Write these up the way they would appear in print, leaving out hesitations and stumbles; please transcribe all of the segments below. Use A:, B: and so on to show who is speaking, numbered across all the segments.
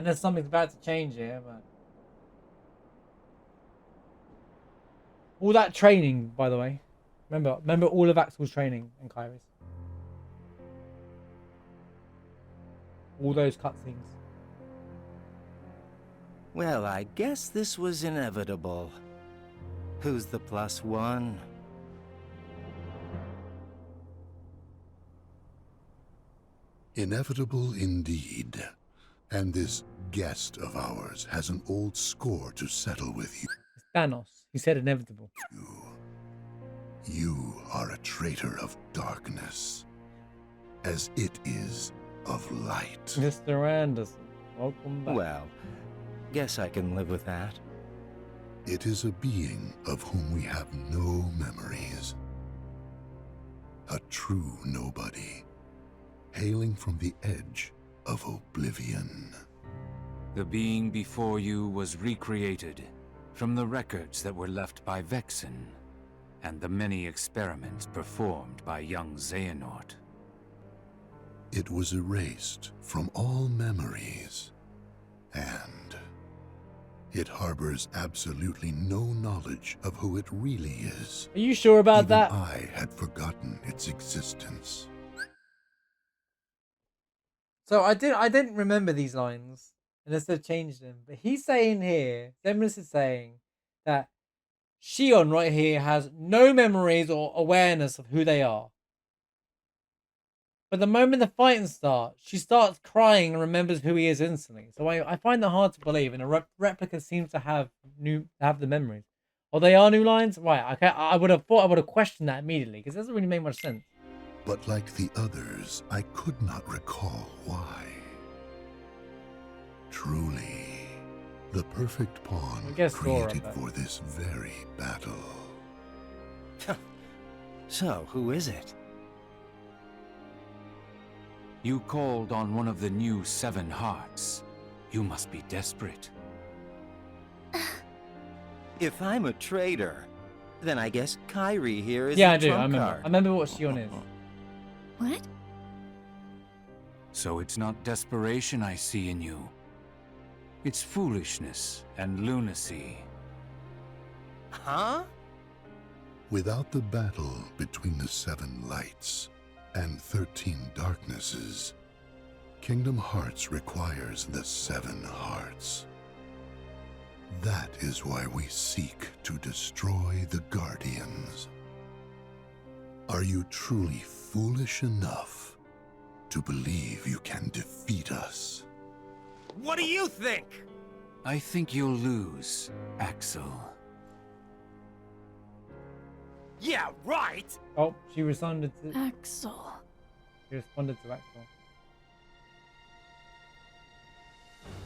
A: And there's something's about to change here, but all that training, by the way. Remember all of Axel's training and Kyrie's. All those cutscenes.
B: Well, I guess this was inevitable. Who's the +1?
C: Inevitable indeed. And this guest of ours has an old score to settle with you.
A: It's Thanos. He said inevitable.
C: You are a traitor of darkness, as it is of light.
A: Mr. Anderson, welcome back.
B: Well, guess I can live with that.
C: It is a being of whom we have no memories. A true nobody, hailing from the edge of oblivion.
D: The being before you was recreated from the records that were left by Vexen and the many experiments performed by young Xehanort.
C: It was erased from all memories, and it harbors absolutely no knowledge of who it really is.
A: Are you sure about
C: Even
A: that?
C: I had forgotten its existence.
A: So I didn't remember these lines unless they've changed them. But he's saying here, Zemlis is saying that Shion right here has no memories or awareness of who they are. But the moment the fighting starts, she starts crying and remembers who he is instantly. So I find that hard to believe. And a replica seems to have the memories. Or they are new lines, right? Okay, I would have questioned that immediately because it doesn't really make much sense.
C: But like the others, I could not recall why. Truly, the perfect pawn
A: I guess Sora,
C: created
A: but-
C: for this very battle.
B: So, who is it?
D: You called on one of the new 7 hearts. You must be desperate.
B: If I'm a traitor, then I guess Kyrie here is
A: Yeah,
B: the
A: I do. I
B: trump
A: remember.
B: card.
A: I remember what Shion is.
E: What?
D: So it's not desperation I see in you. It's foolishness and lunacy.
B: Huh?
C: Without the battle between the 7 lights and 13 darknesses, Kingdom Hearts requires the 7 hearts. That is why we seek to destroy the Guardians. Are you truly foolish enough to believe you can defeat us?
B: What do you think?
D: I think you'll lose, Axel.
B: Yeah, right!
A: Oh, she responded to
E: Axel.
A: Axel.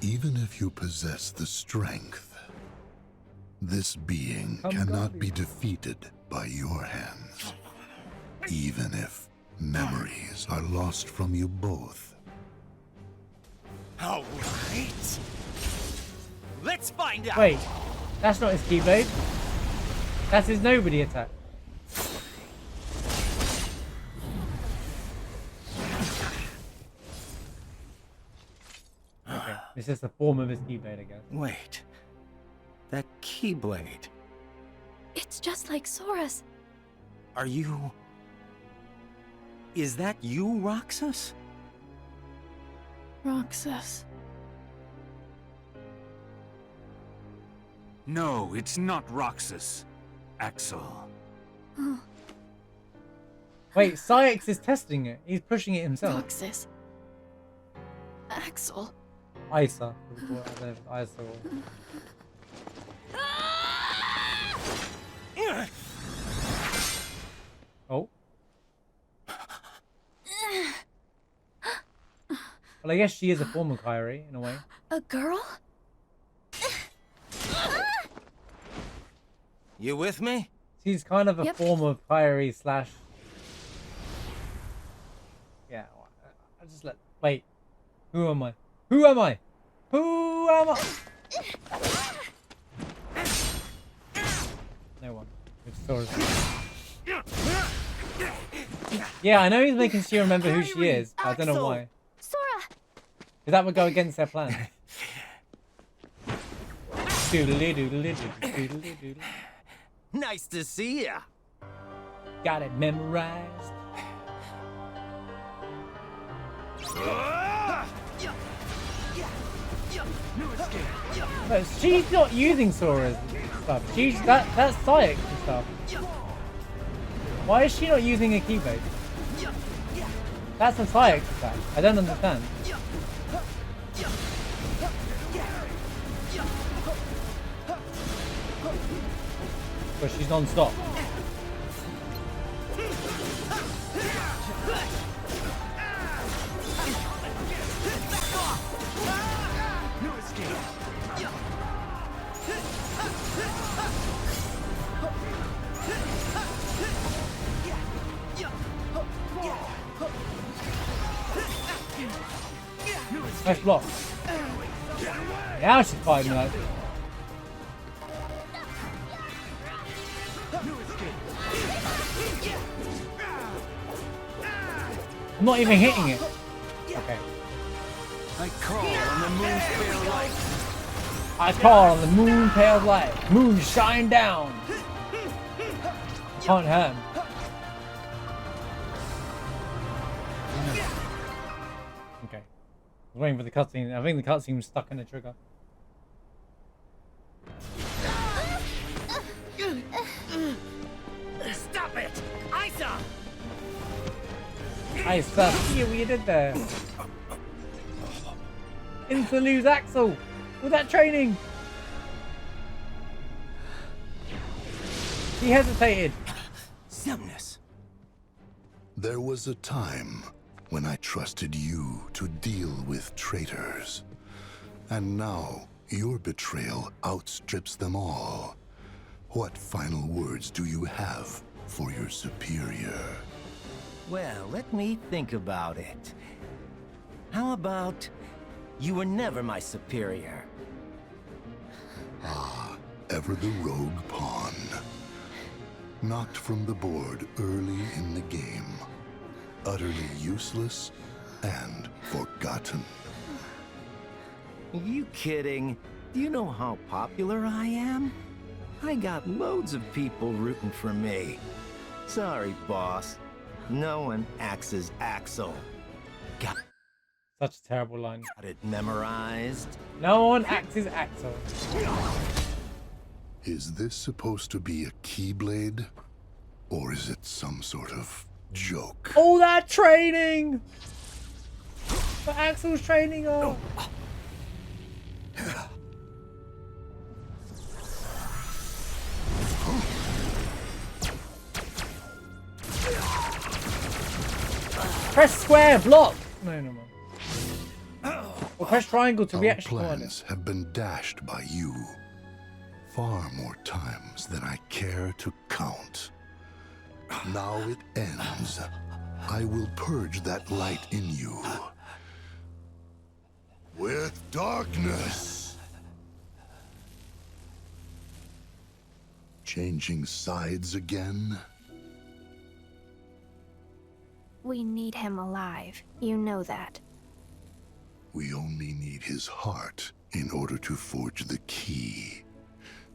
C: Even if you possess the strength, this being
A: Come
C: cannot
A: Guardian.
C: be defeated by your hands. Even if memories are lost from you both.
B: All right. Let's find out.
A: Wait, that's not his Keyblade. That's his nobody attack. Okay, this is the form of his Keyblade, I guess.
B: Wait. That Keyblade.
E: It's just like Sora's.
B: Are you... Is that you, Roxas?
E: Roxas.
D: No, it's not Roxas. Axel.
E: Oh,
A: Wait, Syx is testing it. He's pushing it himself.
E: Roxas. Axel.
A: Isa. I don't know if Isa or... Oh. Well, I guess she is a form of Kyrie, in a way.
E: A girl?
B: You with me?
A: She's kind of a
E: Yep.
A: form of Kyrie slash... Yeah, I just let... Wait. Who am I? Who am I? Who am I? No one. It's Sora. Yeah, I know he's making she remember who she is, but I don't know
E: Axel.
A: why.
E: Sora!
A: Because that would go against their plan. Doodly doodly doodly doodly doodly.
B: Nice to see ya.
A: Got it memorized. But she's not using Sora's stuff. She's that's Sayek and stuff. Why is she not using a Keyblade? That's a Sayek attack. I don't understand. But she's non-stop. Nice block. Now she's fighting like. I'm not even hitting it. Okay.
B: I call on the moon's pale light.
A: I call on the moon pale light. Moon shine down. Can't hurt him. Okay. I was waiting for the cutscene. I think the cutscene was stuck in the trigger.
B: Stop it! Isa!
A: I see what you did there. Into lose Axel with that training. He hesitated.
B: Xemnas.
C: There was a time when I trusted you to deal with traitors. And now your betrayal outstrips them all. What final words do you have for your superior?
B: Well, let me think about it. How about you were never my superior?
C: Ever the rogue pawn. Knocked from the board early in the game. Utterly useless and forgotten.
B: You kidding? Do you know how popular I am? I got loads of people rooting for me. Sorry, boss. No one axes Axel. Got
A: Such a terrible line.
B: it memorized?
A: No one axes Axel.
C: Is this supposed to be a Keyblade? Or is it some sort of joke?
A: All that training! But Axel's training her. Press square, block! No. Or press triangle to
C: Our
A: react to it.
C: plans have been dashed by you. Far more times than I care to count. Now it ends. I will purge that light in you. With darkness. Changing sides again?
E: We need him alive. You know that.
C: We only need his heart in order to forge the key.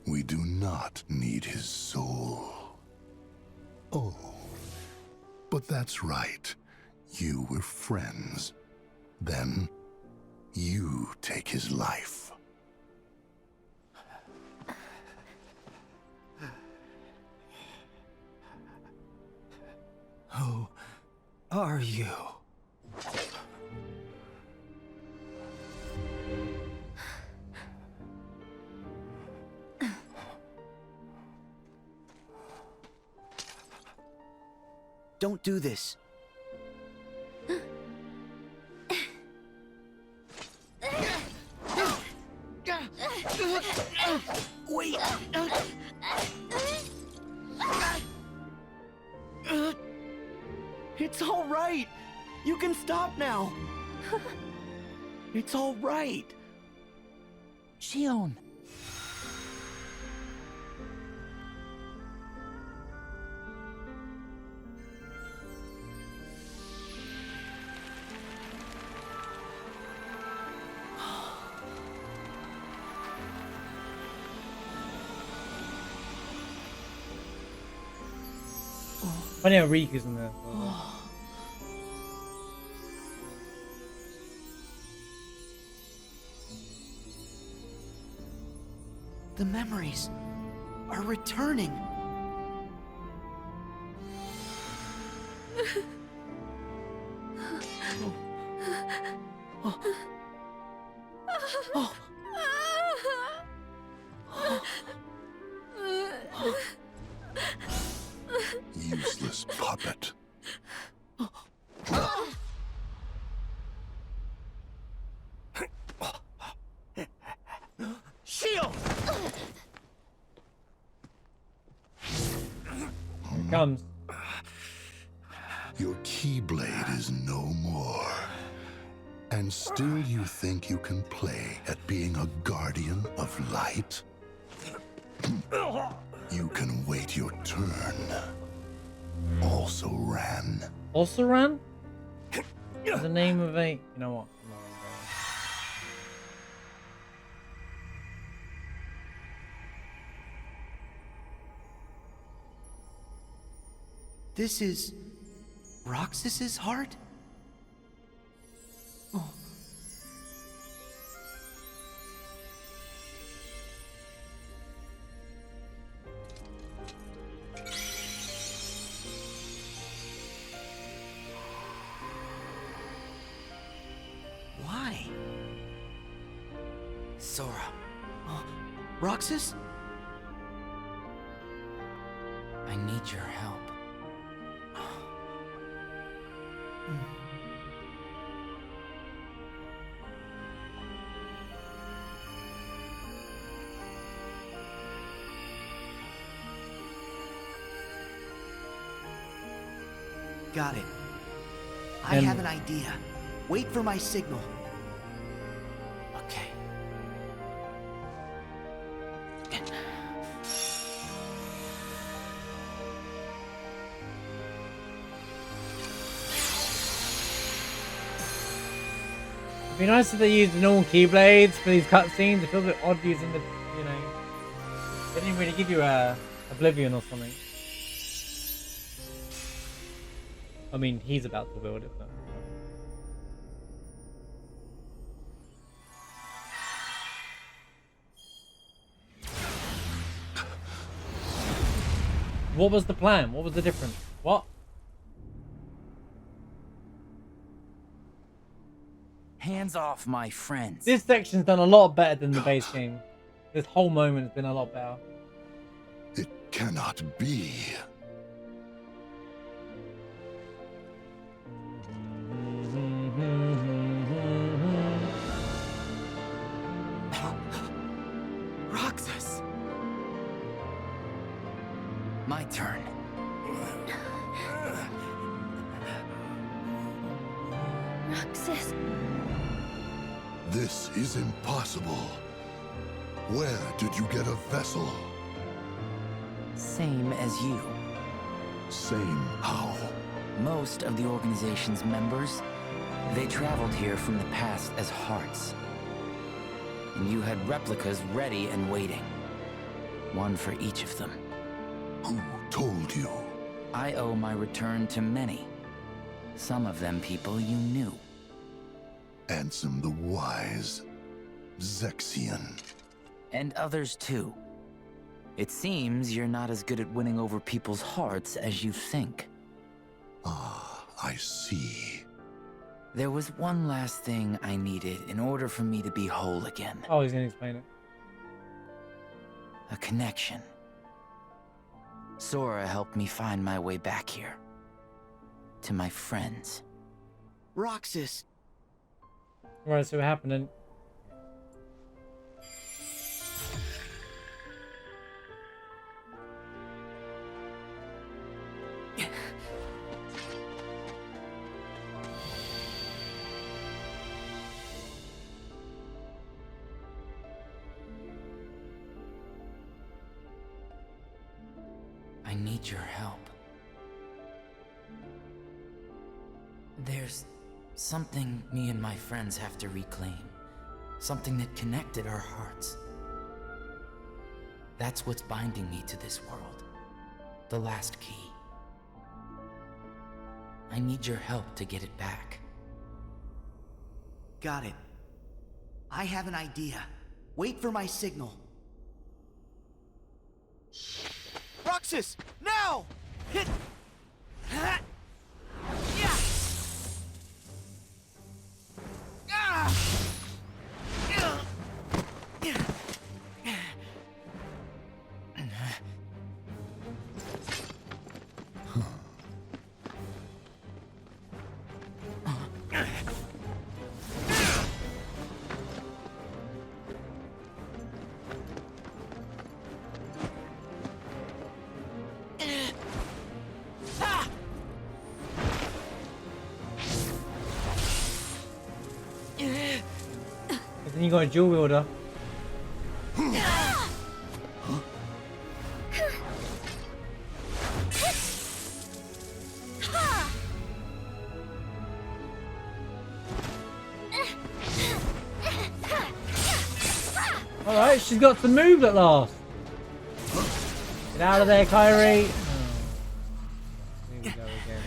C: We do not need his soul. Oh, but that's right. You were friends. Then, you take his life.
B: Who are you? Don't do this. Wait. It's all right. You can stop now. It's all right. Xion.
A: Funny how Riku's in there.
F: The memories are returning.
C: Useless puppet.
F: Shield!
A: Here it comes.
C: Your Keyblade is no more. And still you think you can play at being a guardian of light? You can wait your turn. Also ran.
A: Also ran? The name of a... You know what? I'm not gonna go.
F: This is Roxas's heart? Oh. Why? Sora. Roxas?
G: I need your help.
F: Got it. I
A: And-
F: have an idea. Wait for my signal.
G: Okay.
A: It'd be nice if they used normal Keyblades for these cutscenes. It feels a bit odd using the, you know... They didn't really give you a Oblivion or something. I mean, he's about to build it, but... What was the plan? What was the difference? What?
G: Hands off my friends.
A: This section's done a lot better than the base game. This whole moment has been a lot better.
C: It cannot be.
F: Roxas!
G: My turn.
E: Roxas.
C: This is impossible. Where did you get a vessel?
G: Same as you.
C: Same how?
G: Most of the organization's members, they traveled here from the past as hearts. And you had replicas ready and waiting. One for each of them.
C: Who told you?
G: I owe my return to many. Some of them people you knew.
C: Ansem the Wise. Zexion.
G: And others too. It seems you're not as good at winning over people's hearts as you think.
C: Ah, I see.
G: There was one last thing I needed in order for me to be whole again.
A: Oh, he's gonna explain it.
G: A connection. Sora helped me find my way back here. To my friends.
F: Roxas!
A: Right, so what happened then?
G: I need your help. There's something me and my friends have to reclaim. Something that connected our hearts. That's what's binding me to this world. The last key. I need your help to get it back.
F: Got it. I have an idea. Wait for my signal. Roxas! Now! Hit! Yeah! Ah!
A: But then you got a dual wielder. Alright, she's got some move at last. Get out of there, Kyrie. Oh. Here we go again.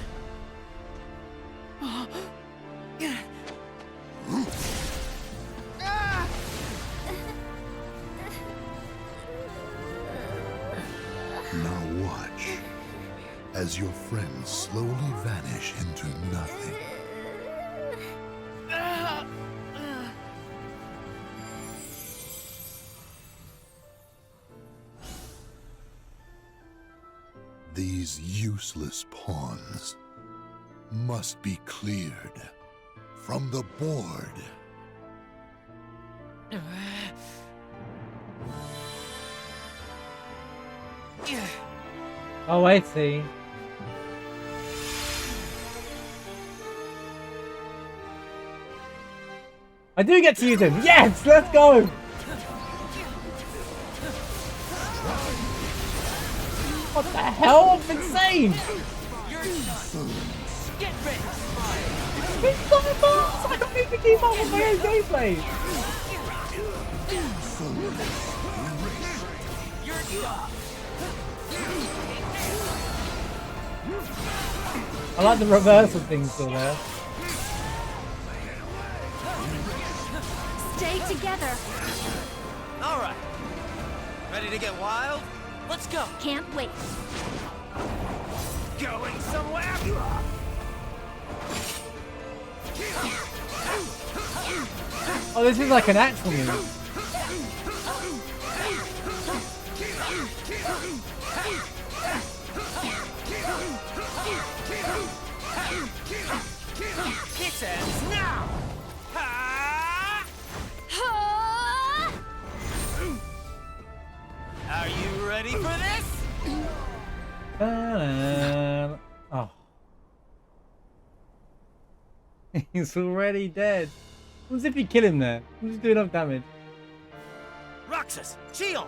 C: Now watch as your friends slowly vanish into nothing. These useless pawns must be cleared from the board.
A: Oh, I see. I do get to use him. Yes, let's go. What the hell? I'm insane.
F: Get ready!
A: He's so fast. I don't need to keep up with my own gameplay. I like the reversal thing still there.
E: Stay together.
F: All right. Ready to get wild? Let's go.
E: Can't wait.
F: Going somewhere?
A: Oh, this is like an actual move.
F: This ends now! Are you ready for this?
A: Oh. He's already dead. What if you kill him there? We'll just do enough damage.
F: Roxas, shield!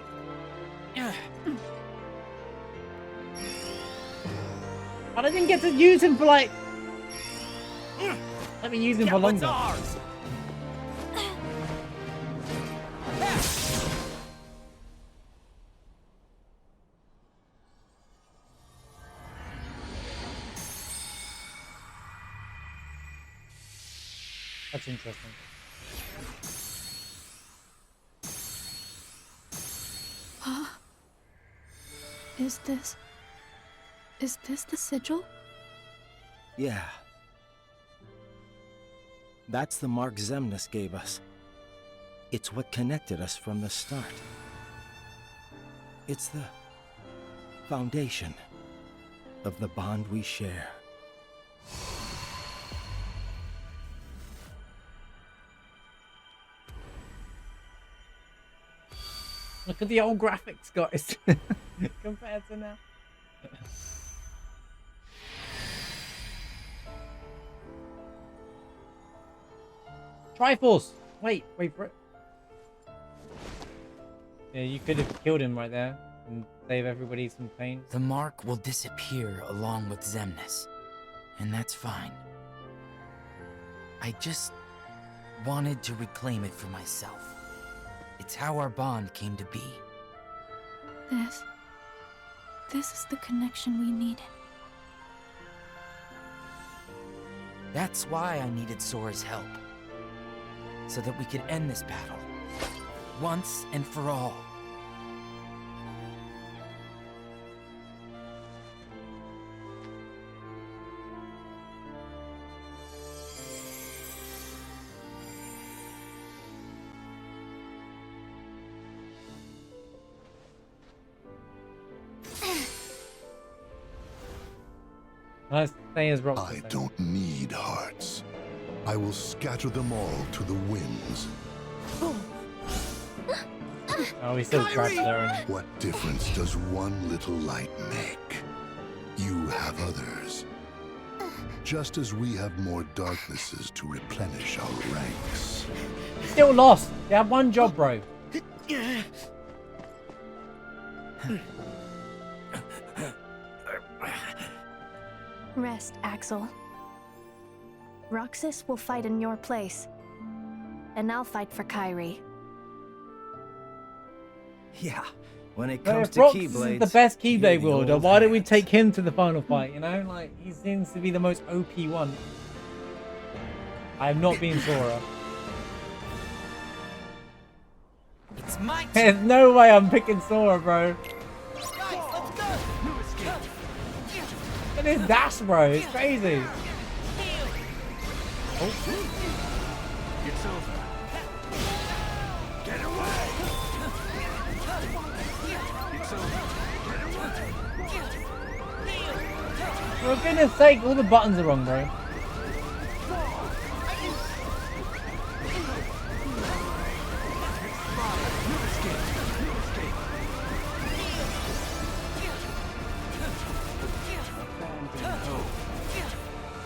A: I didn't get to use him for like... Let me use him for
F: What's
A: longer.
F: ours?
A: That's interesting.
E: Is this the sigil?
B: Yeah. That's the mark Xemnas gave us. It's what connected us from the start. It's the foundation of the bond we share.
A: Look at the old graphics, guys. Compared to now. Triforce! Wait for it. Yeah, you could have killed him right there and save everybody some pain.
G: The mark will disappear along with Xemnas, and that's fine. I just wanted to reclaim it for myself. It's how our bond came to be.
E: This is the connection we needed.
G: That's why I needed Sora's help. So that we could end this battle. Once and for all.
A: Nice thing is Roxas.
C: I don't need hearts. I will scatter them all to the winds.
A: Oh, he's still trapped there. And...
C: What difference does one little light make? You have others. Just as we have more darknesses to replenish our ranks.
A: Still lost. You have one job, bro.
E: Rest, Axel. Roxas will fight in your place. And I'll fight for Kairi.
B: Yeah, when it
A: But
B: comes
A: if
B: to
A: Roxas is
B: Keyblades,
A: the best
B: you're
A: Keyblade
B: the
A: wielder,
B: old
A: why don't we
B: hands.
A: take him to the final fight, you know? Like, he seems to be the most OP one. I have not been Sora.
G: It's my turn.
A: There's no way I'm picking Sora, bro.
F: Guys, let's go!
A: Look at his dash, bro. It's crazy.
F: It's over. Get away! It's over.
A: For goodness sake, all the buttons are wrong, bro.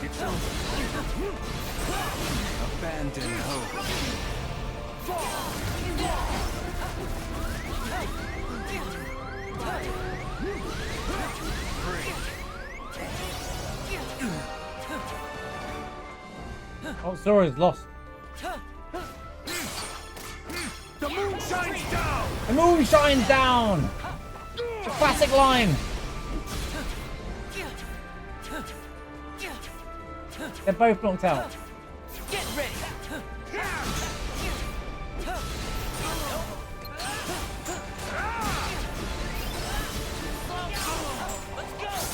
F: It's over. Abandon hope.
A: Oh, Sora's lost.
F: The moon shines down!
A: The moon shines down! It's a classic line. They're both knocked out.
F: Get ready!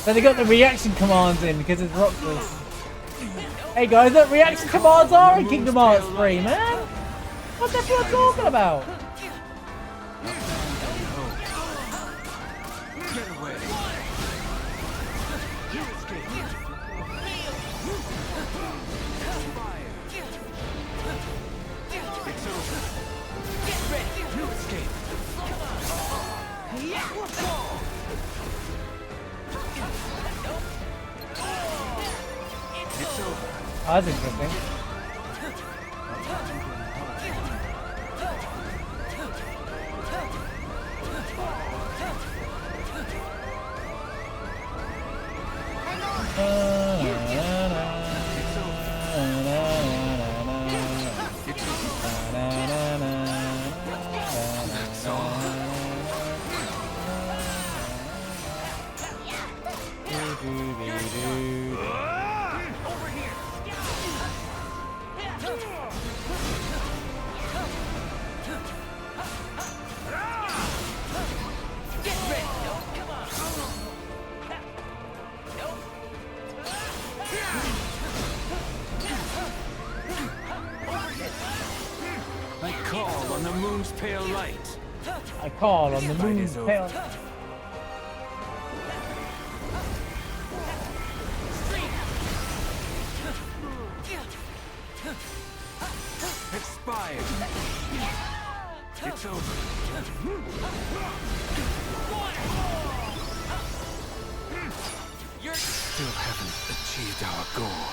A: So they got the reaction commands in because it's Roxas. Hey guys, look, reaction commands are in Kingdom Hearts 3, man! What's everyone talking about?
F: Get away! You escape! It's over! Get ready! You escape! It's over!
A: Oh, that's interesting.
F: That's all. Over here! Get ready! Come on! I call on the moon's pale light.
A: I call on the moon's
F: is over.
A: pale.
F: Expired. It's over. You still haven't achieved our goal.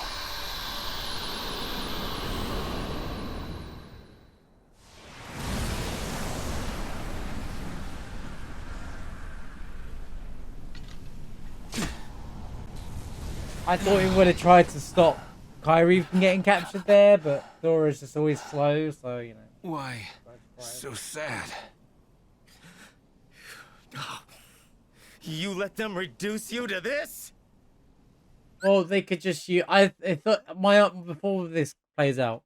A: I thought he would have tried to stop Kairi from getting captured there, but Sora's just always slow, so you know.
F: Why so sad?
B: You let them reduce you to this?
A: Well, they could just use. I thought my before this plays out.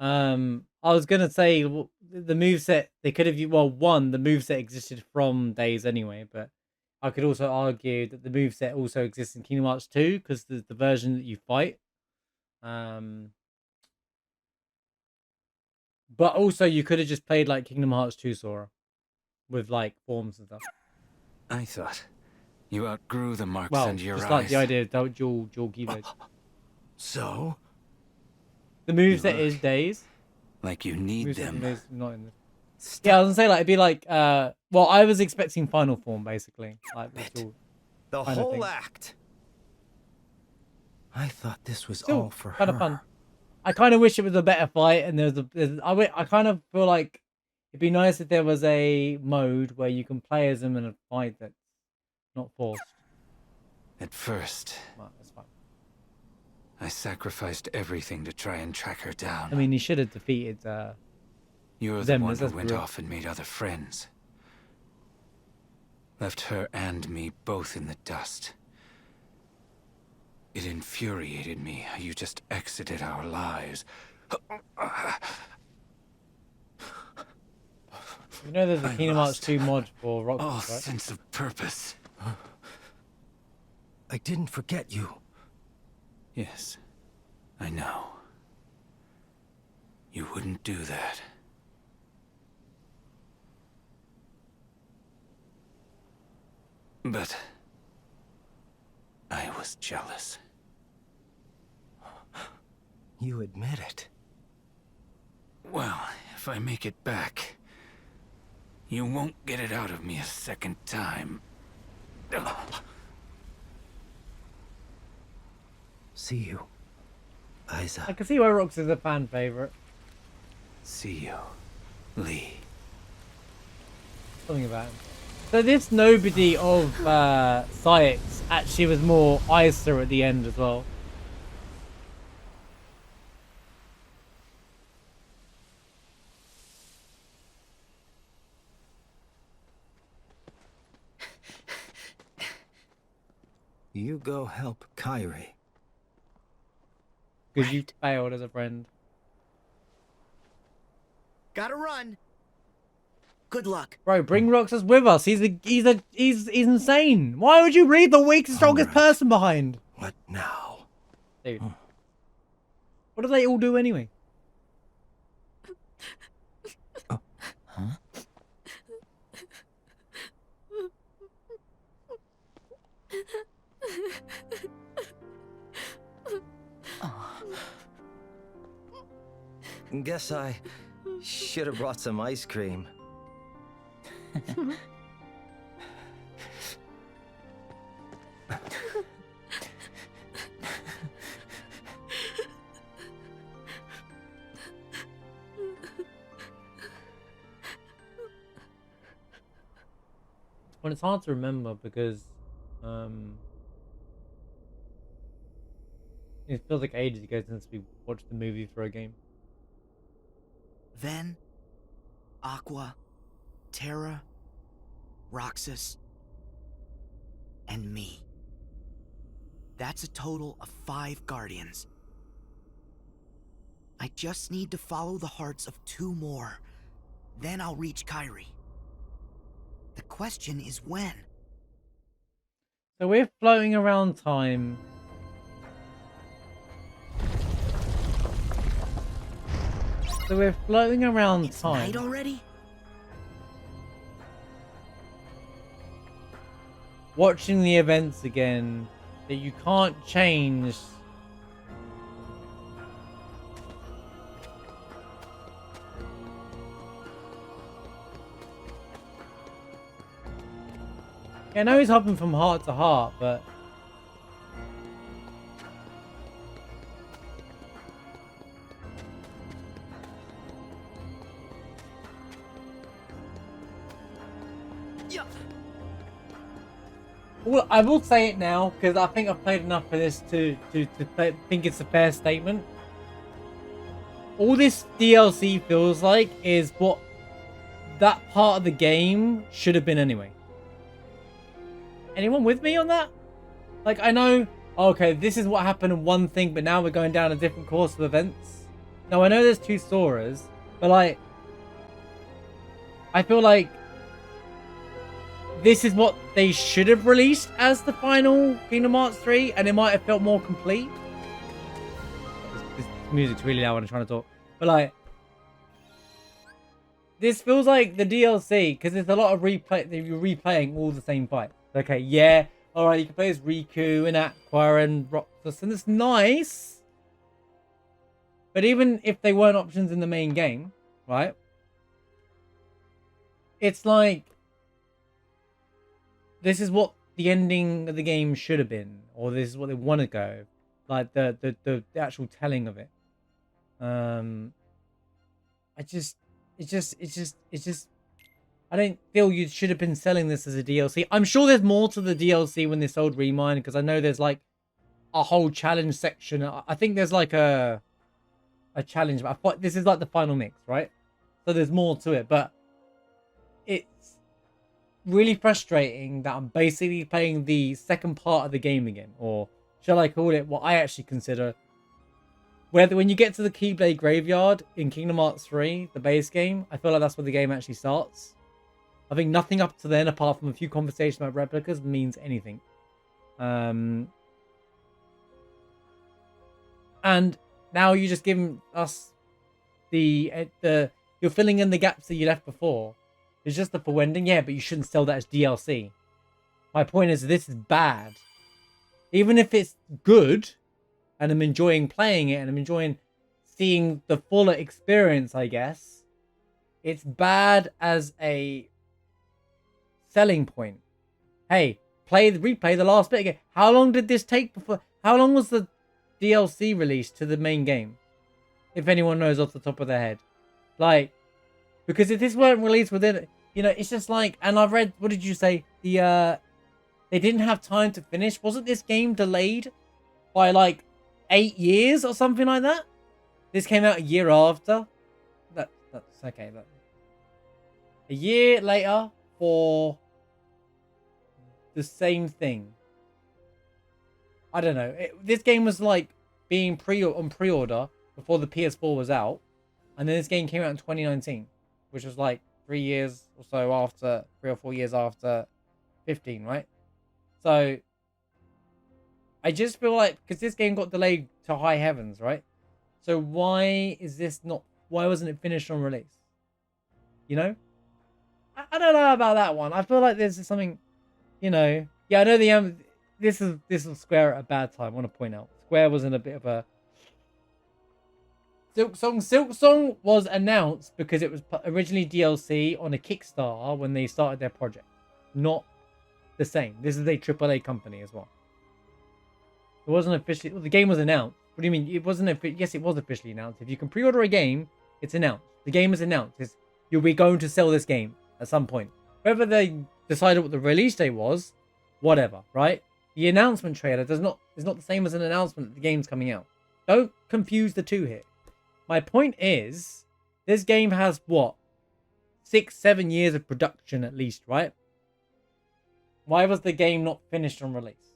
A: I was gonna say the moveset they could have. Well, one, the moveset existed from Days anyway, but I could also argue that the moveset also exists in Kingdom Hearts 2 because the version that you fight. But also you could have just played like Kingdom Hearts 2 Sora with like forms and stuff.
D: I thought you outgrew the marks
A: Well,
D: under your
A: just
D: eyes.
A: like the idea of dual keyboard.
B: So?
A: The moveset is Days.
D: Like you need
A: Moveset
D: them.
A: is not in this. Yeah, I was gonna say like it'd be like well, I was expecting final form basically. Like with dual-
B: The
A: kind of
B: whole
A: thing.
B: act. I thought this was
A: Still
B: all for
A: kind
B: her.
A: of fun. I kind of wish it was a better fight, and I kind of feel like it'd be nice if there was a mode where you can play as him in a fight that's not forced.
D: At first,
A: Well, that's fine.
D: I sacrificed everything to try and track her down.
A: I mean, he should have defeated.
D: You're the one
A: Xemnas,
D: who
A: that's
D: went
A: real.
D: off and made other friends. Left her and me both in the dust. It infuriated me how you just exited our lives.
A: You know, there's a
D: I
A: Kingdom Hearts
D: lost
A: 2 mod for
D: All
A: Roxas, right?
D: sense of purpose.
B: I didn't forget you.
D: Yes, I know. You wouldn't do that. But I was jealous.
B: You admit it.
D: Well, if I make it back, you won't get it out of me a second time.
B: See you, Isa.
A: I can see why Roxas is a fan favorite.
D: See you, Lee.
A: Something about him. So this nobody of Sykes actually was more Isa at the end as well.
B: You go help Kyrie.
A: Because you failed as a friend.
F: Gotta run. Good luck.
A: Bro, bring Roxas with us. He's insane. Why would you leave the weakest, strongest
B: Alright.
A: person behind?
B: What now?
A: Dude. What do they all do anyway?
G: Huh?
B: Guess I should have brought some ice cream.
A: Well, it's hard to remember because it feels like ages ago since we watched the movie for a game.
F: Ven, Aqua, Terra, Roxas, and me. That's a total of 5 Guardians. I just need to follow the hearts of 2 more. Then I'll reach Kyrie. The question is when.
A: So we're floating around time. So we're floating around
F: It's
A: time.
F: night already?
A: Watching the events again that you can't change. Yeah, I know he's hopping from heart to heart, but
F: Yeah.
A: well, I will say it now because I think I've played enough for this to think it's a fair statement. All this DLC feels like is what that part of the game should have been anyway. Anyone with me on that? Like, I know okay, this is what happened in one thing, but now we're going down a different course of events. Now, I know there's 2 Soras, but, like, I feel like this is what they should have released as the final Kingdom Hearts 3, and it might have felt more complete. This music's really loud when I'm trying to talk. But, like, this feels like the DLC, because there's a lot of replay. You're replaying all the same fights. Okay, yeah, alright, you can play as Riku and Aqua and Roxas, and it's nice. But even if they weren't options in the main game, right? It's like, this is what the ending of the game should have been, or this is what they want to go, like the actual telling of it. I don't feel you should have been selling this as a DLC. I'm sure there's more to the DLC when they sold Remind, because I know there's like a whole challenge section. I think there's like a challenge, but I thought this is like the final mix, right? So there's more to it, but it's really frustrating that I'm basically playing the second part of the game again, or shall I call it what I actually consider, where when you get to the Keyblade Graveyard in Kingdom Hearts 3, the base game, I feel like that's where the game actually starts. I think nothing up to then, apart from a few conversations about replicas, means anything. And now you're just giving us you're filling in the gaps that you left before. It's just the full ending, yeah, but you shouldn't sell that as DLC. My point is, this is bad. Even if it's good, and I'm enjoying playing it, and I'm enjoying seeing the fuller experience, I guess, it's bad as a selling point. Hey, replay the last bit again. How long did this take before? How long was the DLC released to the main game? If anyone knows off the top of their head. Like, because if this weren't released within, you know, it's just like, and I've read, what did you say? They didn't have time to finish. Wasn't this game delayed by like 8 years or something like that? This came out a year after. That's okay. But a year later for the same thing. I don't know. This game was like being on pre-order before the PS4 was out, and then this game came out in 2019, which was like 3 years or so after, 3 or 4 years after 15, right? So I just feel like, because this game got delayed to high heavens, right? So why wasn't it finished on release? You know? I don't know about that one. I feel like this is something, you know. Yeah, I know this is Square at a bad time. I want to point out, Square was in a bit of a Silk Song was announced because it was originally DLC on a Kickstarter when they started their project. Not the same. This is a AAA company as well. It wasn't officially. Well, the game was announced. What do you mean? It wasn't. Yes, it was officially announced. If you can pre-order a game, it's announced. The game is announced. You'll be going to sell this game at some point. Whether they decided what the release date was, whatever, right? The announcement trailer is not the same as an announcement that the game's coming out. Don't confuse the two here. My point is, this game has what? 6-7 years of production at least, right? Why was the game not finished on release?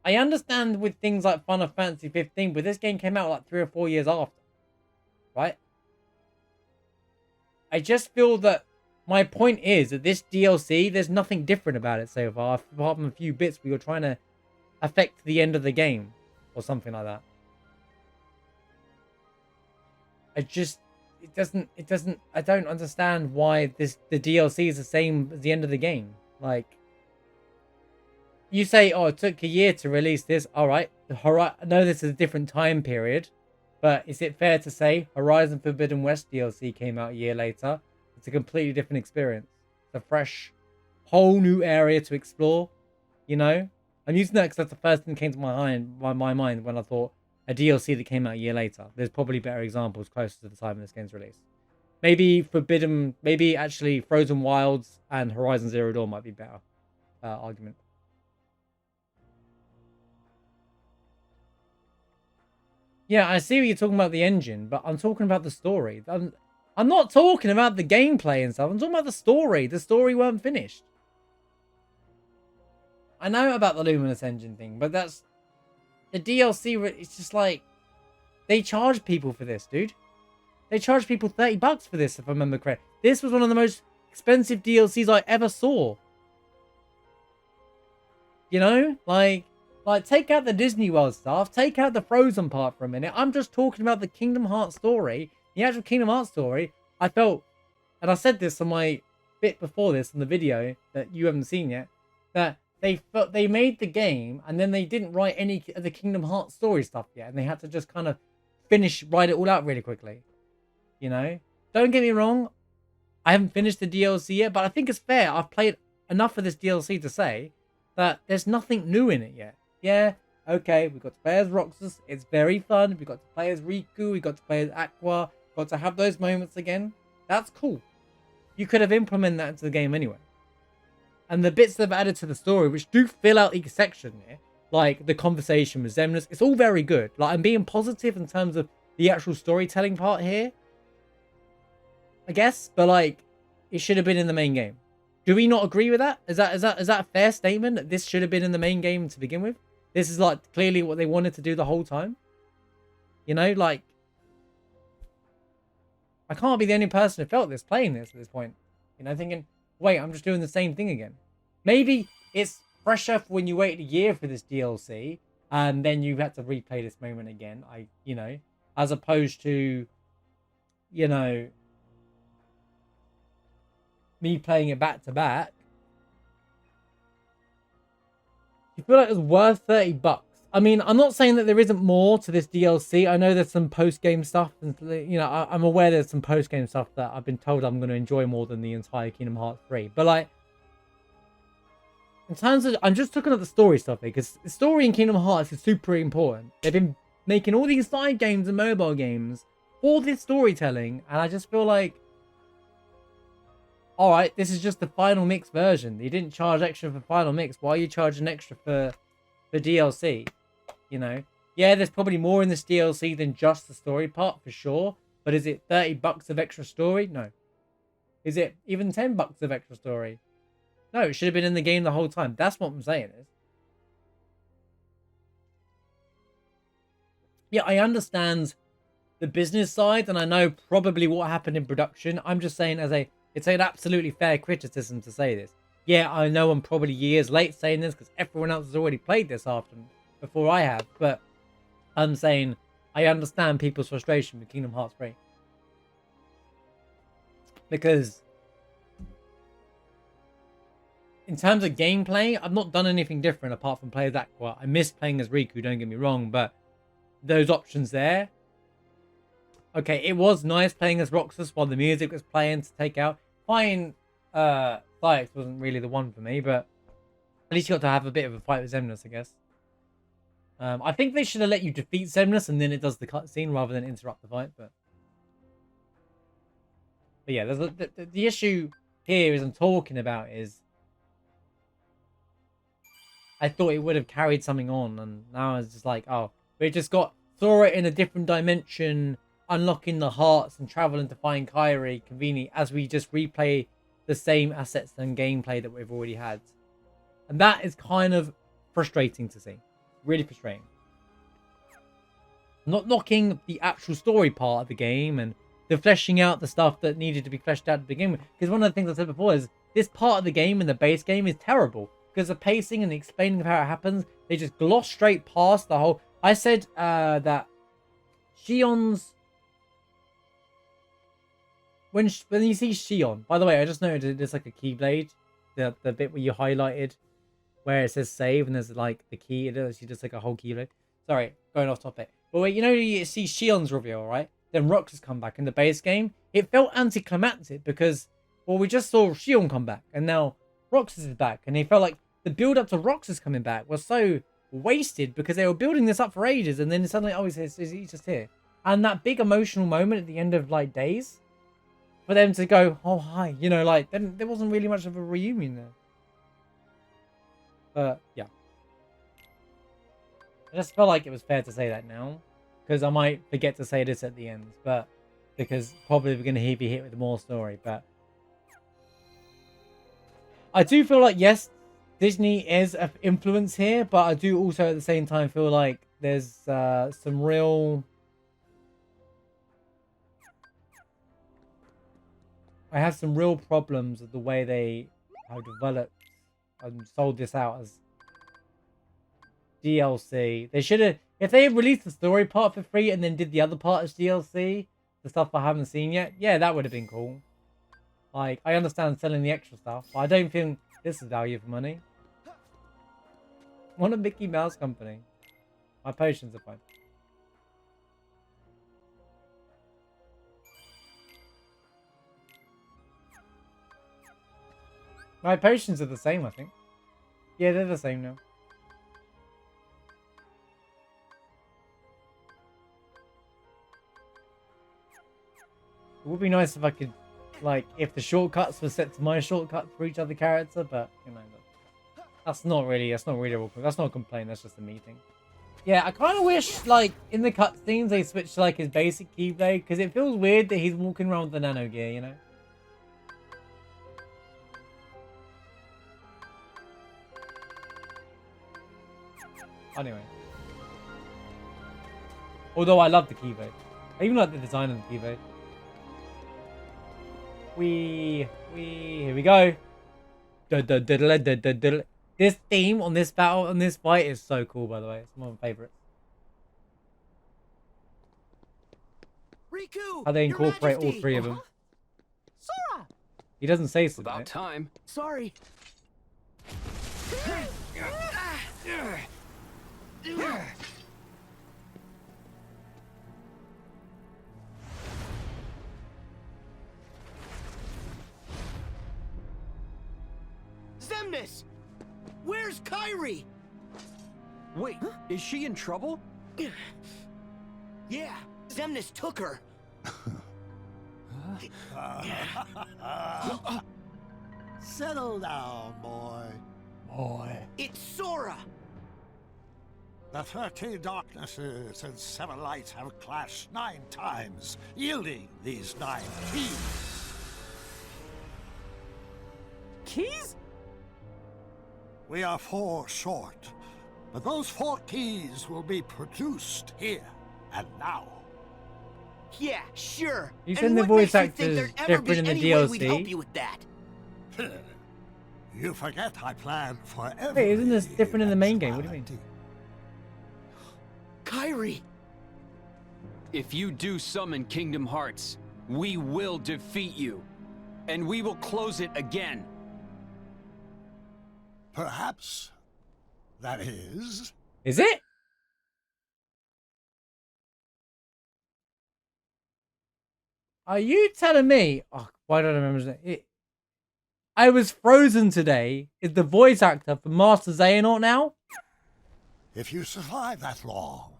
A: I understand with things like Final Fantasy 15, but this game came out like 3 or 4 years after, right? I just feel that my point is that this DLC, there's nothing different about it so far, apart from a few bits where you're trying to affect the end of the game or something like that. I don't understand why the DLC is the same as the end of the game. Like, you say, oh, it took a year to release this. All right. I know this is a different time period, but is it fair to say Horizon Forbidden West DLC came out a year later? It's a completely different experience. It's a fresh, whole new area to explore, you know? I'm using that because that's the first thing that came to my mind when I thought a DLC that came out a year later. There's probably better examples closer to the time of this game's release. Maybe actually Frozen Wilds and Horizon Zero Dawn might be better argument. Yeah, I see what you're talking about the engine, but I'm talking about the story. I'm not talking about the gameplay and stuff. I'm talking about the story. The story weren't finished. I know about the Luminous engine thing, but that's the DLC. It's just like they charge people for this, dude. They charge people $30 for this, if I remember correct. This was one of the most expensive DLCs I ever saw. You know, like take out the Disney World stuff, take out the Frozen part for a minute. I'm just talking about the Kingdom Hearts story, the actual Kingdom Hearts story. I felt, and I said this on my bit before this in the video that you haven't seen yet, that they made the game and then they didn't write any of the Kingdom Hearts story stuff yet, and they had to just kind of write it all out really quickly. You know, don't get me wrong, I haven't finished the DLC yet, but I think it's fair. I've played enough of this DLC to say that there's nothing new in it yet. Yeah, okay, we got to play as Roxas. It's very fun. We got to play as Riku. We got to play as Aqua. Got to have those moments again. That's cool. You could have implemented that into the game anyway. And the bits they've added to the story, which do fill out each section here, like the conversation with Xemnas, it's all very good. Like, I'm being positive in terms of the actual storytelling part here, I guess, but like, it should have been in the main game. Do we not agree with that? Is that a fair statement that this should have been in the main game to begin with? This is like clearly what they wanted to do the whole time. You know, like, I can't be the only person who felt this playing this at this point. You know, thinking, wait, I'm just doing the same thing again. Maybe it's fresher for when you wait a year for this DLC and then you've had to replay this moment again. You know, as opposed to, you know, me playing it back to back. You feel like it was worth $30? I mean, I'm not saying that there isn't more to this DLC. I know there's some post-game stuff, and you know, I'm aware there's some post-game stuff that I've been told I'm going to enjoy more than the entire Kingdom Hearts 3. But like, in terms of, I'm just looking at the story stuff here, because the story in Kingdom Hearts is super important. They've been making all these side games and mobile games for this storytelling, and I just feel like, all right, this is just the final mix version. You didn't charge extra for final mix. Why are you charging extra for DLC? You know, yeah, there's probably more in this DLC than just the story part for sure. But is it $30 of extra story? No. Is it even $10 of extra story? No, it should have been in the game the whole time. That's what I'm saying is. Yeah, I understand the business side, and I know probably what happened in production. I'm just saying it's an absolutely fair criticism to say this. Yeah, I know I'm probably years late saying this because everyone else has already played this before I have, but I'm saying I understand people's frustration with Kingdom Hearts 3. Because in terms of gameplay, I've not done anything different apart from play as Aqua. I miss playing as Riku, don't get me wrong, but those options there. Okay, it was nice playing as Roxas while the music was playing to take out. Fine, Thyix wasn't really the one for me, but at least you got to have a bit of a fight with Xemnas, I guess. I think they should have let you defeat Xemnas and then it does the cutscene rather than interrupt the fight, but yeah, there's the issue here is I'm talking about is I thought it would have carried something on, and now it's just like, oh, we just saw it in a different dimension, unlocking the hearts and traveling to find Kairi conveniently as we just replay the same assets and gameplay that we've already had. And that is kind of frustrating to see. Really frustrating. I'm not knocking the actual story part of the game and the fleshing out the stuff that needed to be fleshed out to begin with. Because one of the things I said before is this part of the game in the base game is terrible. Because the pacing and the explaining of how it happens, they just gloss straight past the whole... I said that Shion's... When you see Shion, by the way, I just noted there's like a keyblade, the bit where you highlighted where it says save and there's like the key, it actually just like a whole keyblade. Sorry, going off topic. But wait, you know you see Shion's reveal, right? Then Roxas come back in the base game. It felt anticlimactic because, well, we just saw Shion come back and now Roxas is back, and it felt like the build up to Roxas coming back was so wasted because they were building this up for ages, and then suddenly, oh, he's just here. And that big emotional moment at the end of like Days, for them to go, oh hi, you know, like then there wasn't really much of a reunion there. But yeah, I just felt like it was fair to say that now, because I might forget to say this at the end, but because probably we're going to be hit with more story. But I do feel like, yes, Disney is an influence here, but I do also at the same time feel like there's some real... I have some real problems with the way they have developed and sold this out as DLC. They should have, if they had released the story part for free and then did the other part as DLC, the stuff I haven't seen yet, yeah, that would have been cool. Like, I understand selling the extra stuff, but I don't think this is value for money. What a Mickey Mouse company. My potions are fine. My potions are the same, I think. Yeah, they're the same now. It would be nice if I could, like, if the shortcuts were set to my shortcut for each other character, but, you know, that's not really a that's not a complaint, that's just a meeting. Yeah, I kind of wish, like, in the cutscenes they switched to, like, his basic Keyblade, because it feels weird that he's walking around with the Nano Gear, you know? Anyway. Although I love the Keyblade. I even like the design of the Keyblade. Here we go. This theme on this battle, on this fight is so cool, by the way. It's one of my favorites.
F: Riku,
A: How they
F: Your
A: incorporate all
F: Majesty!
A: three of them.
F: Sora!
A: He doesn't say so.
H: About time.
F: Sorry. Xemnas! Where's Kairi?
H: Wait, is she in trouble?
F: Yeah, Xemnas took her.
I: Settle down, boy.
F: It's Sora!
I: The 13 darknesses and 7 lights have clashed 9 times, yielding these 9 keys.
F: Keys?
I: We are 4 short, but those 4 keys will be produced here and now.
F: Yeah, sure.
A: You
F: And
A: said the
F: what
A: voice
F: makes you think
A: actors
F: there'd ever be
A: different in the
F: any way we'd
A: DLC?
F: help you with that?
I: You forget I plan for every
A: Wait, isn't this different in the main game? What do you mean?
F: Kairi!
H: If you do summon Kingdom Hearts, we will defeat you. And we will close it again.
I: Perhaps that is.
A: Is it? Are you telling me? Oh, why don't I remember it? I was frozen today. Is the voice actor for Master Xehanort now?
I: If you survive that long.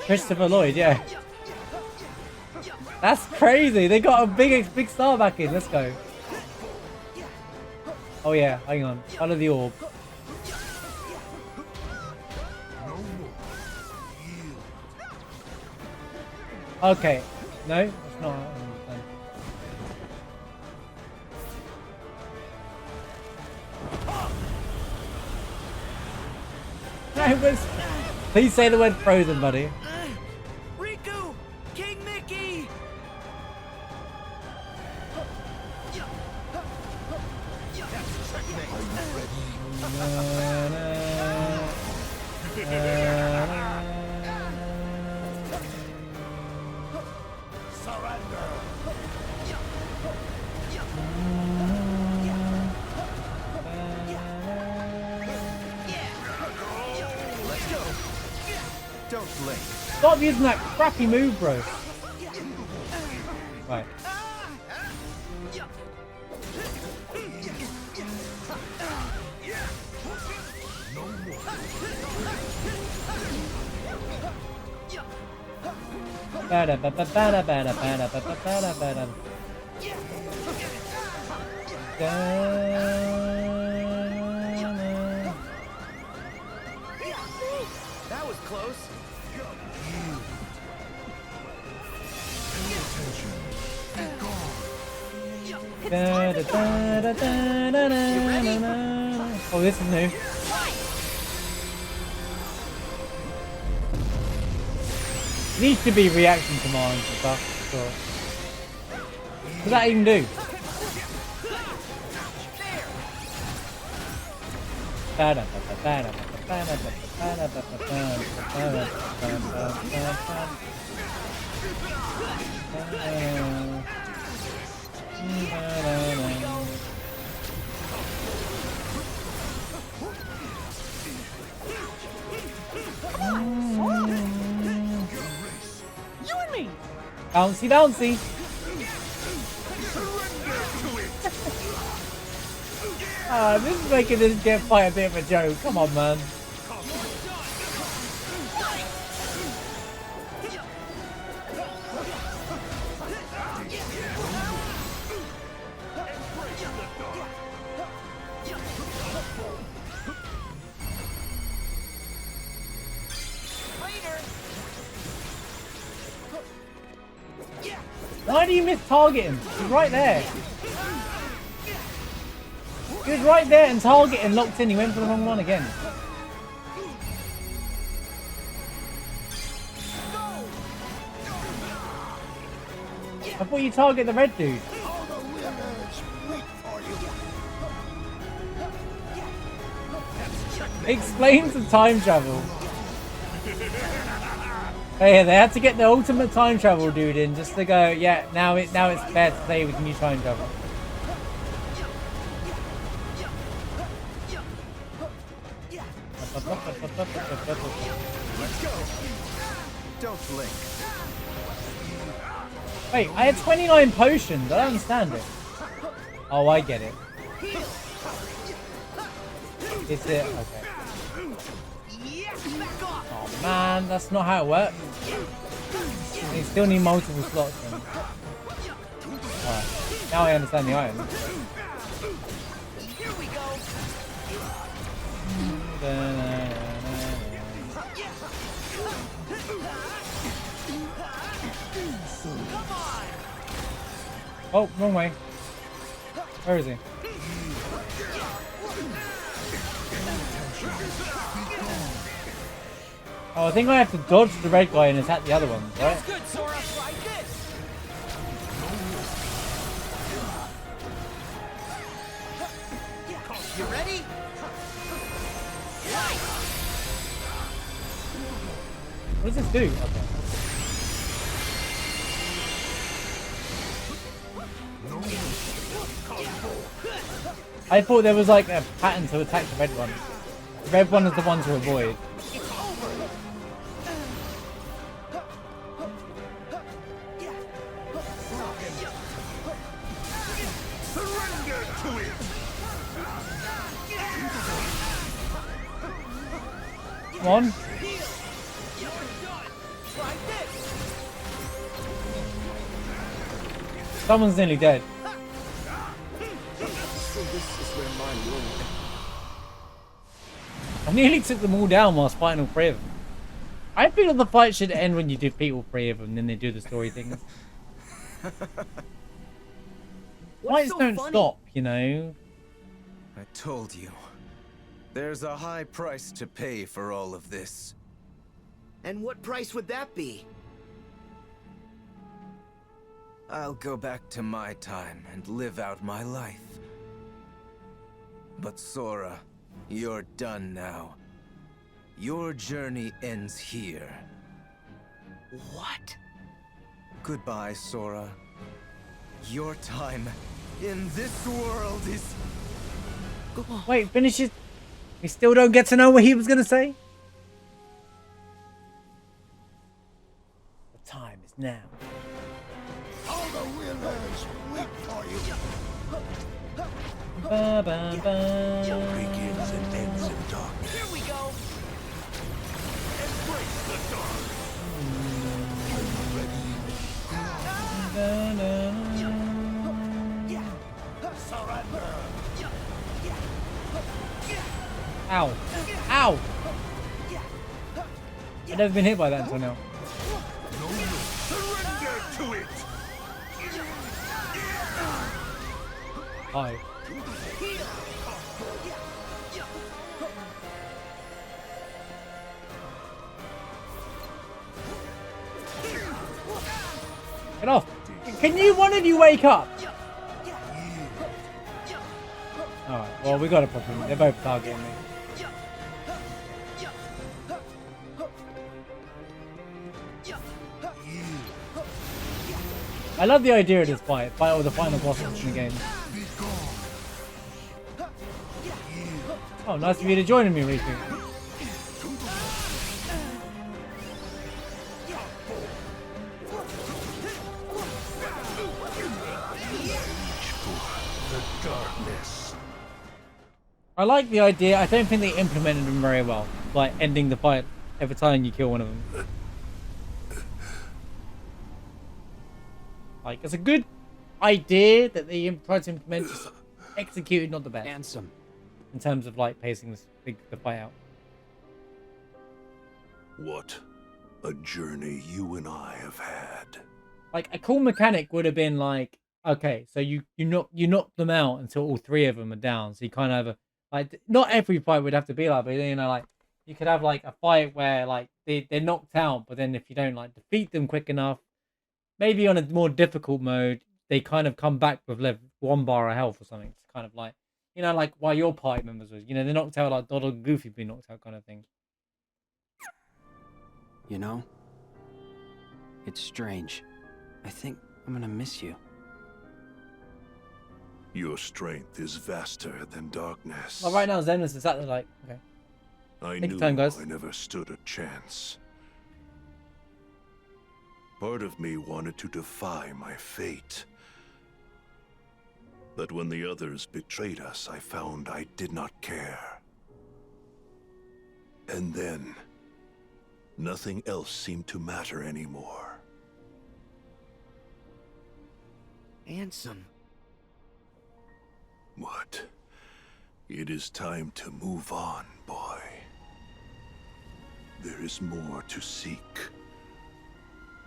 A: Christopher Lloyd, yeah. That's crazy. They got a big star back in. Let's go. Oh yeah, hang on. Follow the orb. Okay. No, that's not. Please say the word frozen, buddy.
F: Riku! King Mickey!
B: Don't blink.
A: Stop using that crappy move, bro. Right.
F: That was close.
A: Oh, this is new. Needs to be reaction commands and stuff. So. What does that even do?
J: You and me.
A: Bouncy, bouncy. This is making this get fight a bit of a joke. Come on, man. Why do you miss target him? He's right there. He was right there and target and locked in. He went for the wrong one again. I thought you target the red dude. Explains the time travel. Hey, they had to get the ultimate time travel dude in just to go, yeah, now it's fair to say we can use time travel.
B: Let's go. Don't blink.
A: Wait, I had 29 potions. I don't understand it. Oh, I get it. Is it? Okay. Oh man, that's not how it works. You still need multiple slots then. Alright, now I understand the item.
J: Here we go.
A: Oh, wrong way. Where is he? Oh, I think I have to dodge the red guy and attack the other ones, right?
J: Good, Sora. Like this. You ready?
A: What does this do? Okay. I thought there was like a pattern to attack the red one. The red one is the one to avoid. Come on. Someone's nearly dead. I nearly took them all down whilst fighting all three of them. I feel the fight should end when you defeat all three of them, and then they do the story things. Fights
F: so
A: don't
F: funny?
A: stop, you know.
B: I told you. There's a high price to pay for all of this.
F: And what price would that be?
B: I'll go back to my time and live out my life. But Sora, you're done now. Your journey ends here.
F: What?
B: Goodbye, Sora. Your time in this world is...
A: Wait, finish it. We still don't get to know what he was gonna say. The time is now.
I: All the winners wait for you.
A: Ba, ba, ba.
I: Begins and ends in darkness.
J: Here we go.
I: Embrace the dark.
A: Da, da, da.
I: Surrender.
A: Ow. Ow! I've never been hit by that until now.
I: Surrender to it.
A: Hi. Get off! Can you, one of you, wake up? Alright, well, we got a problem. They're both targeting me. I love the idea of this fight. Fight all the final bosses in the game. Oh, nice of you to join me, Riku. I like the idea. I don't think they implemented them very well. Like ending the fight every time you kill one of them. Like, it's a good idea that they tried to implement, just executed not the best.
H: Ansem.
A: In terms of like pacing the fight out.
C: What a journey you and I have had.
A: Like a cool mechanic would have been like, okay, so you knock them out until all three of them are down. So you kind of have a, like, not every fight would have to be like, but you know, like you could have like a fight where like they're knocked out, but then if you don't like defeat them quick enough, maybe on a more difficult mode, they kind of come back with left 1 bar of health or something. It's kind of like, you know, like why your party members was, you know, they're knocked out like Donald and Goofy being knocked out kind of thing.
H: You know, it's strange. I think I'm gonna miss you.
C: Your strength is vaster than darkness.
A: Well, right now, Xemnas is exactly like, okay.
C: I
A: Take
C: knew
A: your time, guys.
C: I never stood a chance. Part of me wanted to defy my fate. But when the others betrayed us, I found I did not care. And then, nothing else seemed to matter anymore.
F: Ansem.
C: What? It is time to move on, boy. There is more to seek.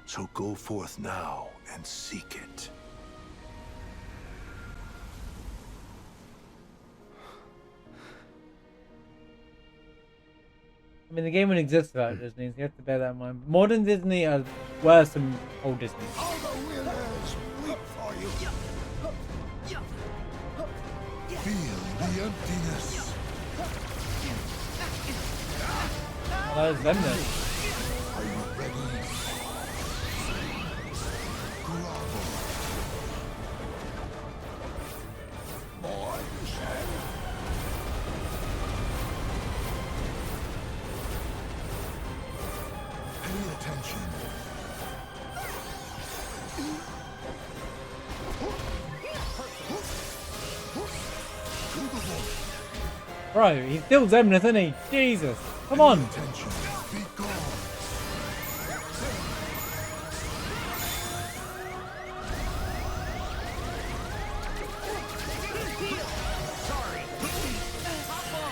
C: So go forth now and seek it.
A: I mean, the game wouldn't exist without Disney, so you have to bear that in mind. Modern Disney are worse than old Disney.
I: All the winners weep for you.
C: Feel the emptiness.
A: Oh, that was them then.
C: Are you ready? Grovel.
I: Boys.
C: Pay attention.
A: Bro, he's still Xemnas, isn't he? Jesus. Come on.
C: Attention. Be gone.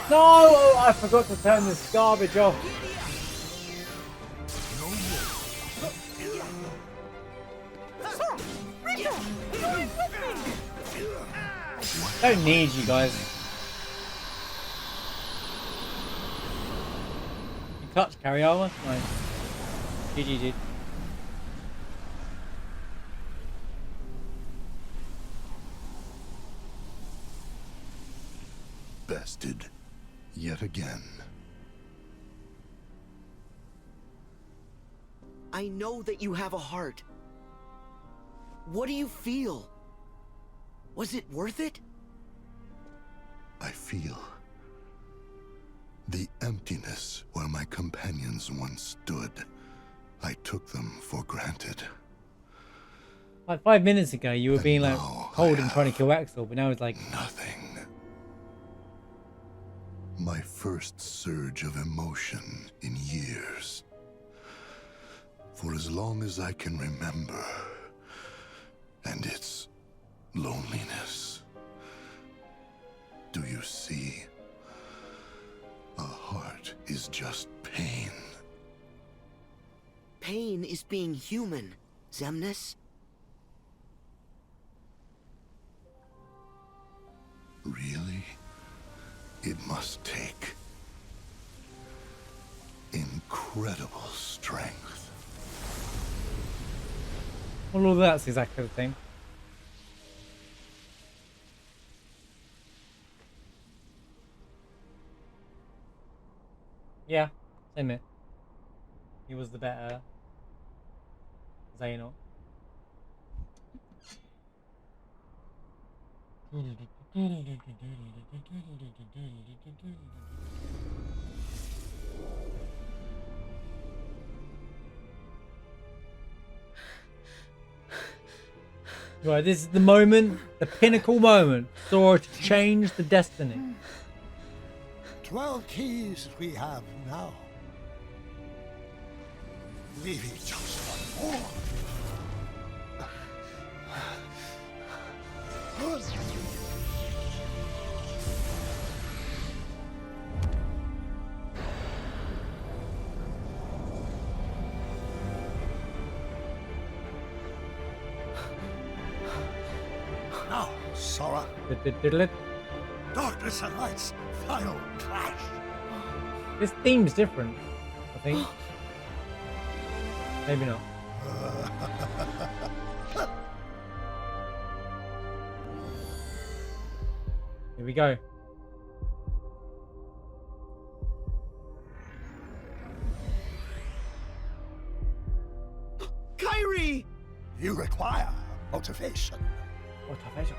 A: No! I forgot to turn this garbage off. Don't need you guys. You clutch carry armor? Nice. GG, dude.
C: Bested. Yet again.
F: I know that you have a heart. What do you feel? Was it worth it?
C: I feel the emptiness where my companions once stood. I took them for granted.
A: Like 5 minutes ago, you were being like
C: now
A: cold
C: I
A: and trying to
C: have
A: kill Axel, but now it's like,
C: Nothing. My first surge of emotion in years. For as long as I can remember. And its loneliness. Do you see? A heart is just pain.
F: Pain is being human, Xemnas.
C: really, it must take incredible strength.
A: Well, all that's exactly the thing. Yeah, same here. He was the better Xehanort. Right, this is the moment, the pinnacle moment, Sora to change the destiny.
I: 12 keys we have now. Maybe just one more. Now, Sora. Darkness and light's final clash.
A: This theme's different, I think. Maybe not. Here we go.
F: Kairi!
I: You require motivation.
A: Motivation.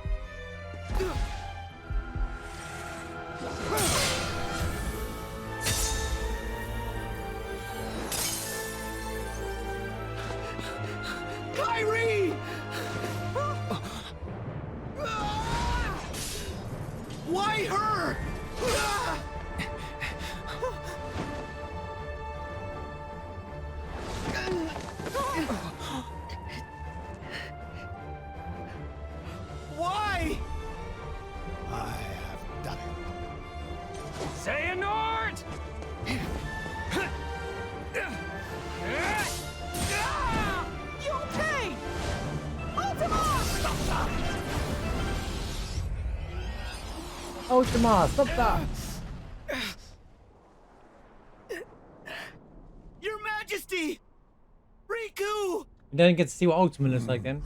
F: Kairi! Why her? Why?
I: I have done it.
H: Xehanort!
J: You okay? Ultima!
A: Ultima, stop that!
F: Your Majesty! Riku!
A: You don't get to see what Ultima looks like then.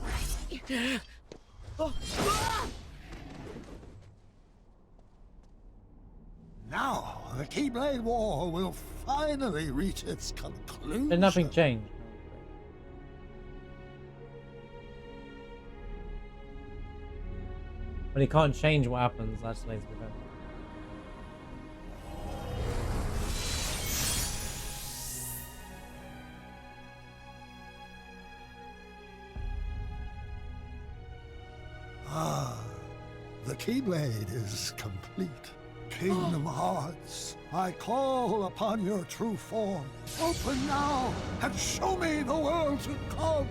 I: Now, the Keyblade War will finally reach its conclusion.
A: There's nothing changed. But he can't change what happens, that's later to event.
I: Ah, the Keyblade is complete. Kingdom Hearts, I call upon your true form. Open now and show me the world to come.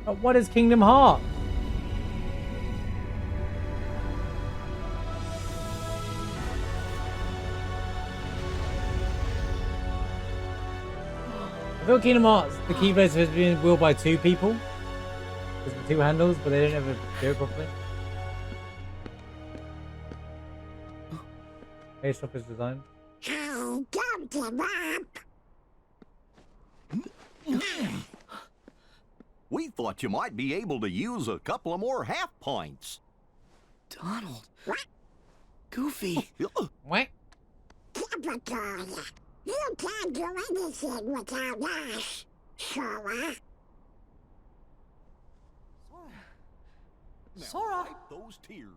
A: But what is Kingdom Hearts? I feel Kingdom Hearts, the Keyblade is supposed to be wielded by two people. There's two handles, but they don't ever do it properly. Based off his design.
K: We thought you might be able to use a couple of more half points.
F: Donald. Goofy.
A: What?
L: You can't do anything without us, Sora.
K: Now
J: Sora?
K: wipe those tears.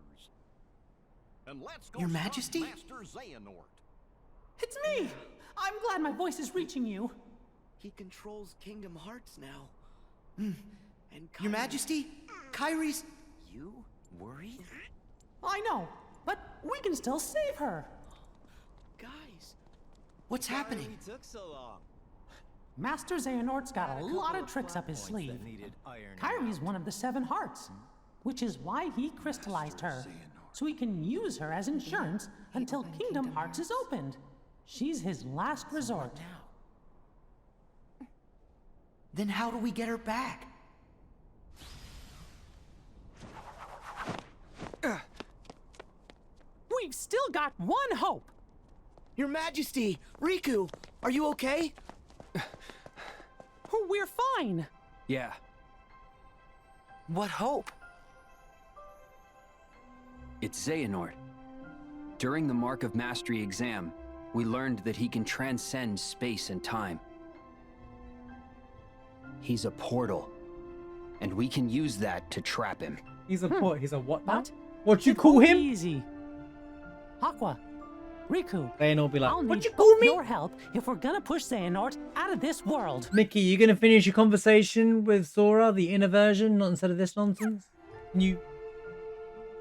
K: And let's go
F: Your
K: stop
F: Majesty?
K: Master Xehanort.
J: It's me! I'm glad my voice is reaching you.
F: He controls Kingdom Hearts now. And Your Majesty, Kairi's... You worried?
J: I know, but we can still save her.
F: Guys, what's happening?
G: Took so long.
J: Master Xehanort's got a lot of tricks up his sleeve. Kairi's one of the 7 hearts, which is why he crystallized her, so he can use her as insurance until Kingdom Hearts is opened. She's his last resort.
F: Then how do we get her back?
J: still got one hope.
F: Your Majesty, Riku, are you okay?
J: We're fine.
H: Yeah.
F: What hope?
H: It's Xehanort. During the Mark of Mastery exam, we learned that he can transcend space and time. He's a portal, and we can use that to trap him.
A: He's a what? He's a what now?
J: What?
A: What you
J: It
A: call
J: won't be
A: him?
J: Easy. Aqua, Riku,
A: They'll all be like,
J: I'll
A: what
J: need
A: you call me?
J: your help if we're gonna push Xehanort out of this world.
A: Mickey, you gonna finish your conversation with Sora, the inner version, not instead of this nonsense? Can you?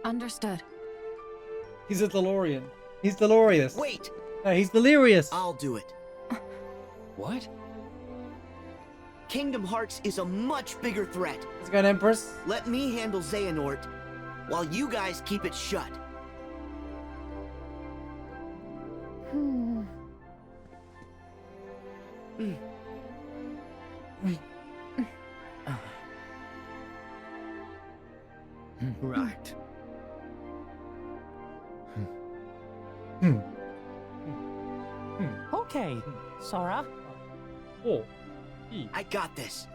M: Understood.
A: He's a DeLorean. He's delirious.
F: Wait,
A: No, he's delirious.
F: I'll do it.
H: What?
F: Kingdom Hearts is a much bigger threat.
A: Let's go, Empress.
F: Let me handle Xehanort, while you guys keep it shut.
B: Right.
J: Okay, Sora.
A: Oh.
F: I got this.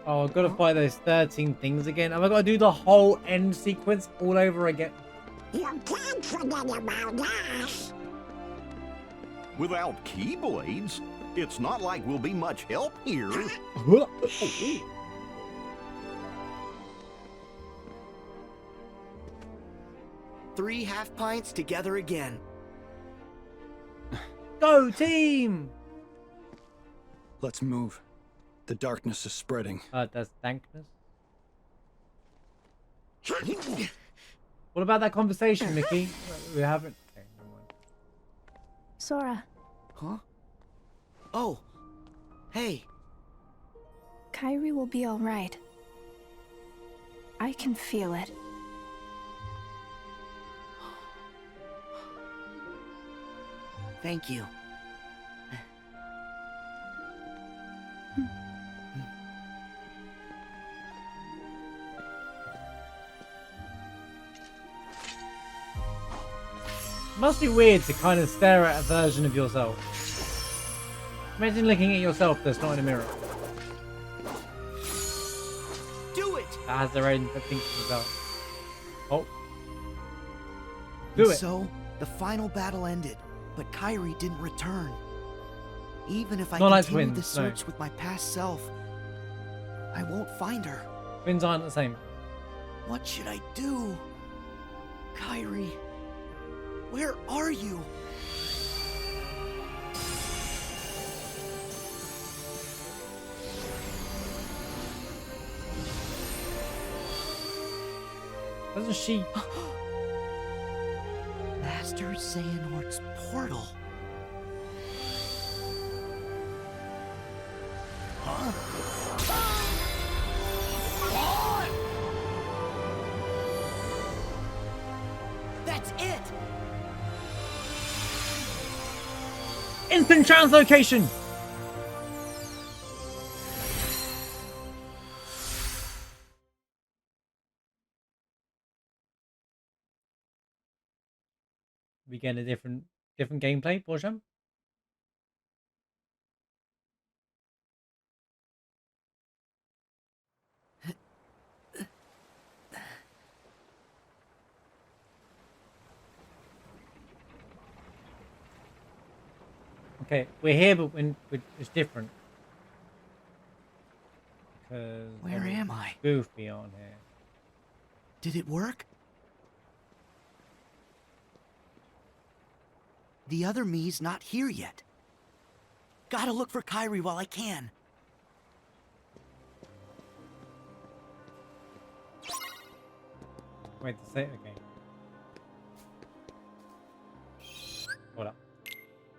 A: Oh, I've got to fight those 13 things again. Have I got to do the whole end sequence all over again?
L: You can't forget about us.
K: Without Keyblades, it's not like we'll be much help here.
F: Three half pints together again.
A: Go, team!
N: Let's move. The darkness is spreading.
A: That's dankness. What about that conversation, Mickey? We haven't. Okay, never mind.
E: Sora,
F: Huh? Oh. Hey.
E: Kairi will be alright. I can feel it.
F: Thank you.
A: Must be weird to kind of stare at a version of yourself. Imagine looking at yourself that's not in a mirror.
F: Do it!
A: That has their own thing to themselves. Oh. Do
F: And
A: it.
F: So, the final battle ended, but Kairi didn't return. Even if I
A: Not like
F: continue the
A: twins, no.
F: search with my past self, I won't find her.
A: Twins aren't the same.
F: What should I do? Kairi, where are you?
A: Doesn't she?
F: Master Xehanort's portal. That's it!
A: Instant translocation! We get a different gameplay portion. Okay, we're here, but it's different. Because
F: Where am I?
A: Goofy on here.
F: Did it work? The other me's not here yet. Gotta look for Kairi while I can.
A: Wait to say it again.